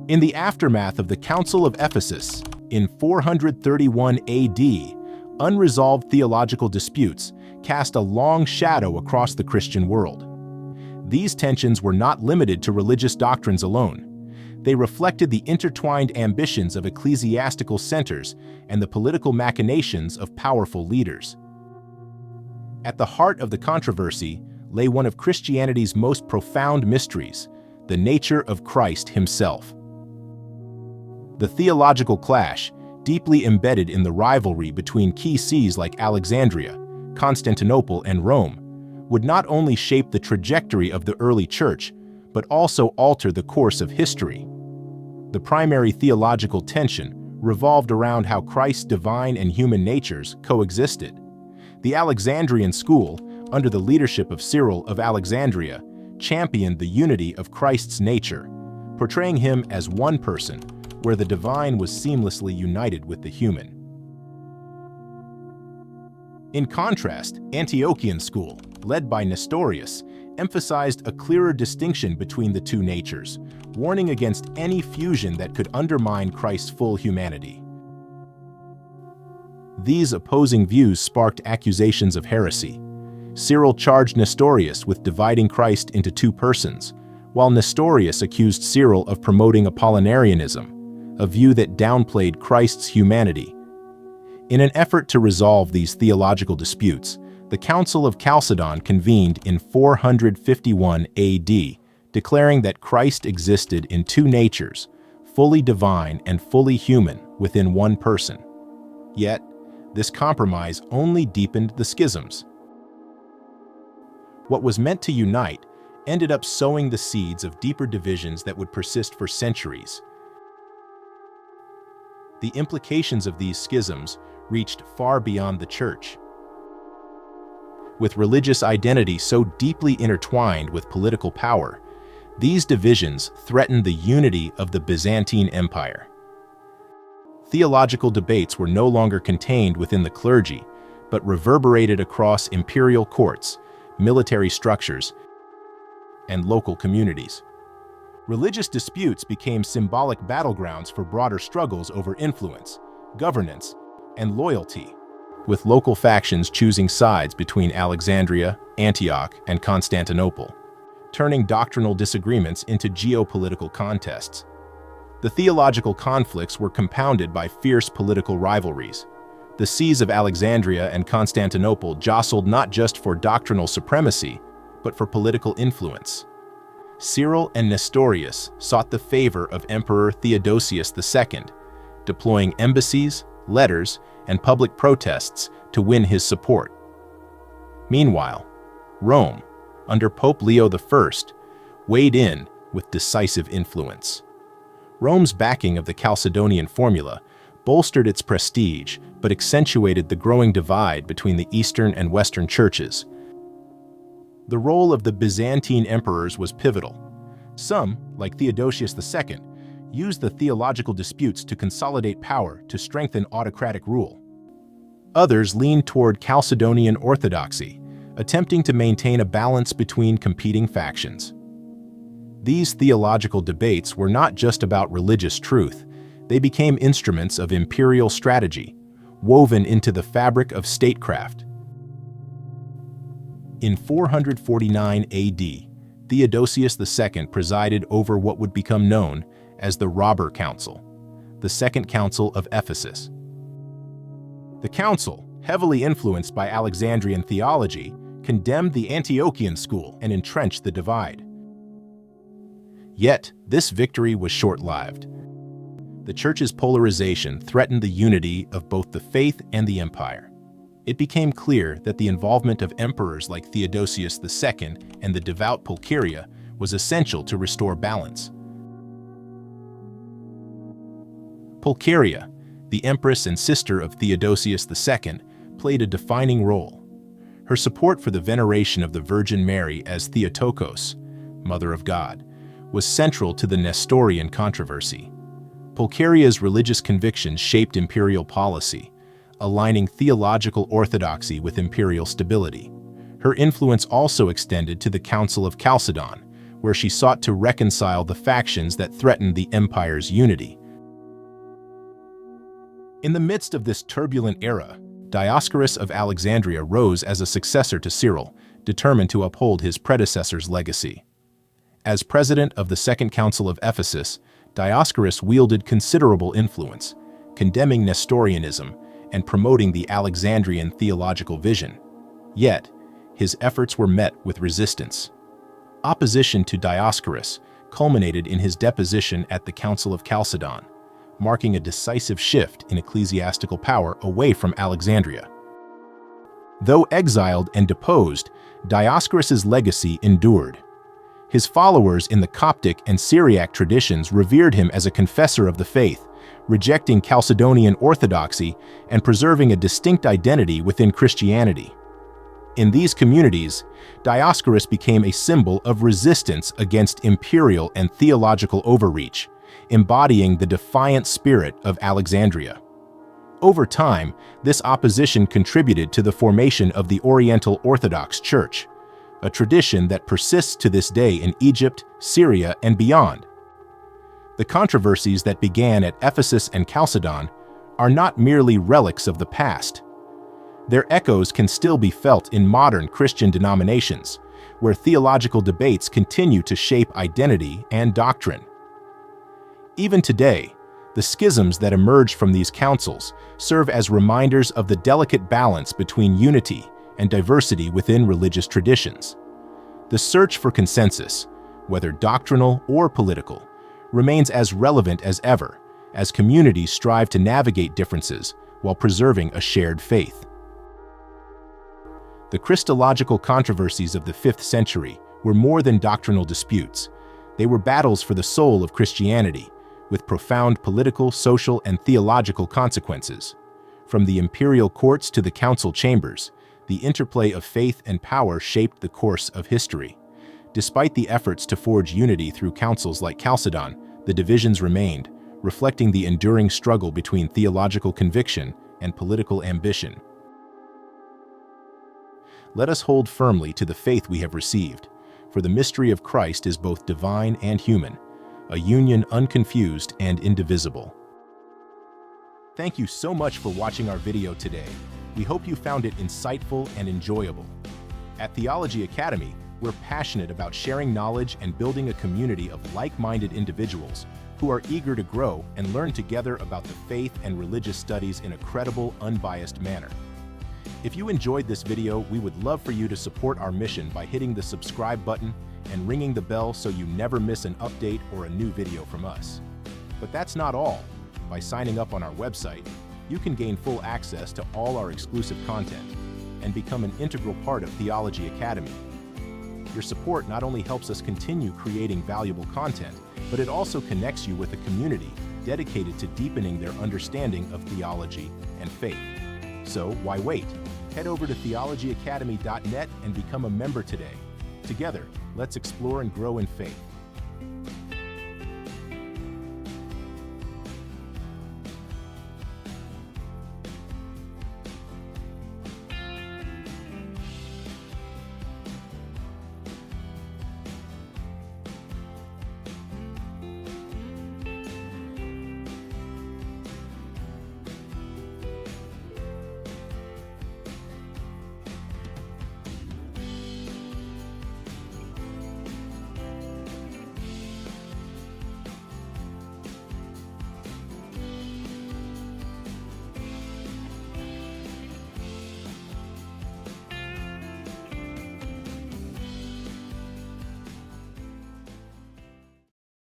In the aftermath of the Council of Ephesus in 431 AD, unresolved theological disputes cast a long shadow across the Christian world. These tensions were not limited to religious doctrines alone. They reflected the intertwined ambitions of ecclesiastical centers and the political machinations of powerful leaders. At the heart of the controversy lay one of Christianity's most profound mysteries, the nature of Christ himself. The theological clash, deeply embedded in the rivalry between key sees like Alexandria, Constantinople, and Rome, would not only shape the trajectory of the early church, but also alter the course of history. The primary theological tension revolved around how Christ's divine and human natures coexisted. The Alexandrian school, under the leadership of Cyril of Alexandria, championed the unity of Christ's nature, portraying him as one person, where the divine was seamlessly united with the human. In contrast, Antiochian school, led by Nestorius, emphasized a clearer distinction between the two natures, warning against any fusion that could undermine Christ's full humanity. These opposing views sparked accusations of heresy. Cyril charged Nestorius with dividing Christ into two persons, while Nestorius accused Cyril of promoting Apollinarianism, a view that downplayed Christ's humanity. In an effort to resolve these theological disputes, the Council of Chalcedon convened in 451 AD, declaring that Christ existed in two natures, fully divine and fully human, within one person. Yet, this compromise only deepened the schisms. What was meant to unite ended up sowing the seeds of deeper divisions that would persist for centuries. The implications of these schisms reached far beyond the church. With religious identity so deeply intertwined with political power, these divisions threatened the unity of the Byzantine Empire. Theological debates were no longer contained within the clergy, but reverberated across imperial courts, military structures, and local communities. Religious disputes became symbolic battlegrounds for broader struggles over influence, governance, and loyalty, with local factions choosing sides between Alexandria, Antioch, and Constantinople, turning doctrinal disagreements into geopolitical contests. The theological conflicts were compounded by fierce political rivalries. The sees of Alexandria and Constantinople jostled not just for doctrinal supremacy, but for political influence. Cyril and Nestorius sought the favor of Emperor Theodosius II, deploying embassies, letters, and public protests to win his support. Meanwhile, Rome, under Pope Leo I, weighed in with decisive influence. Rome's backing of the Chalcedonian formula bolstered its prestige but accentuated the growing divide between the Eastern and Western churches. The role of the Byzantine emperors was pivotal. Some, like Theodosius II, used the theological disputes to consolidate power to strengthen autocratic rule. Others leaned toward Chalcedonian orthodoxy, attempting to maintain a balance between competing factions. These theological debates were not just about religious truth, they became instruments of imperial strategy, woven into the fabric of statecraft. In 449 AD, Theodosius II presided over what would become known as the Robber Council, the Second Council of Ephesus. The council, heavily influenced by Alexandrian theology, condemned the Antiochian school and entrenched the divide. Yet, this victory was short-lived. The church's polarization threatened the unity of both the faith and the empire. It became clear that the involvement of emperors like Theodosius II and the devout Pulcheria was essential to restore balance. Pulcheria, the empress and sister of Theodosius II, played a defining role. Her support for the veneration of the Virgin Mary as Theotokos, Mother of God, was central to the Nestorian controversy. Pulcheria's religious convictions shaped imperial policy, aligning theological orthodoxy with imperial stability. Her influence also extended to the Council of Chalcedon, where she sought to reconcile the factions that threatened the empire's unity. In the midst of this turbulent era, Dioscorus of Alexandria rose as a successor to Cyril, determined to uphold his predecessor's legacy. As president of the Second Council of Ephesus, Dioscorus wielded considerable influence, condemning Nestorianism and promoting the Alexandrian theological vision. Yet, his efforts were met with resistance. Opposition to Dioscorus culminated in his deposition at the Council of Chalcedon, marking a decisive shift in ecclesiastical power away from Alexandria. Though exiled and deposed, Dioscorus's legacy endured. His followers in the Coptic and Syriac traditions revered him as a confessor of the faith, rejecting Chalcedonian orthodoxy and preserving a distinct identity within Christianity. In these communities, Dioscorus became a symbol of resistance against imperial and theological overreach, embodying the defiant spirit of Alexandria. Over time, this opposition contributed to the formation of the Oriental Orthodox Church, a tradition that persists to this day in Egypt, Syria, and beyond. The controversies that began at Ephesus and Chalcedon are not merely relics of the past. Their echoes can still be felt in modern Christian denominations, where theological debates continue to shape identity and doctrine. Even today, the schisms that emerge from these councils serve as reminders of the delicate balance between unity and diversity within religious traditions. The search for consensus, whether doctrinal or political, remains as relevant as ever, as communities strive to navigate differences while preserving a shared faith. The Christological controversies of the 5th century were more than doctrinal disputes. They were battles for the soul of Christianity, with profound political, social, and theological consequences. From the imperial courts to the council chambers, the interplay of faith and power shaped the course of history. Despite the efforts to forge unity through councils like Chalcedon, the divisions remained, reflecting the enduring struggle between theological conviction and political ambition. Let us hold firmly to the faith we have received, for the mystery of Christ is both divine and human, a union unconfused and indivisible. Thank you so much for watching our video today. We hope you found it insightful and enjoyable. At Theology Academy, we're passionate about sharing knowledge and building a community of like-minded individuals who are eager to grow and learn together about the faith and religious studies in a credible, unbiased manner. If you enjoyed this video, we would love for you to support our mission by hitting the subscribe button and ringing the bell so you never miss an update or a new video from us. But that's not all. By signing up on our website, you can gain full access to all our exclusive content and become an integral part of Theology Academy. Your support not only helps us continue creating valuable content, but it also connects you with a community dedicated to deepening their understanding of theology and faith. So why wait? Head over to theologyacademy.net and become a member today. Together, let's explore and grow in faith.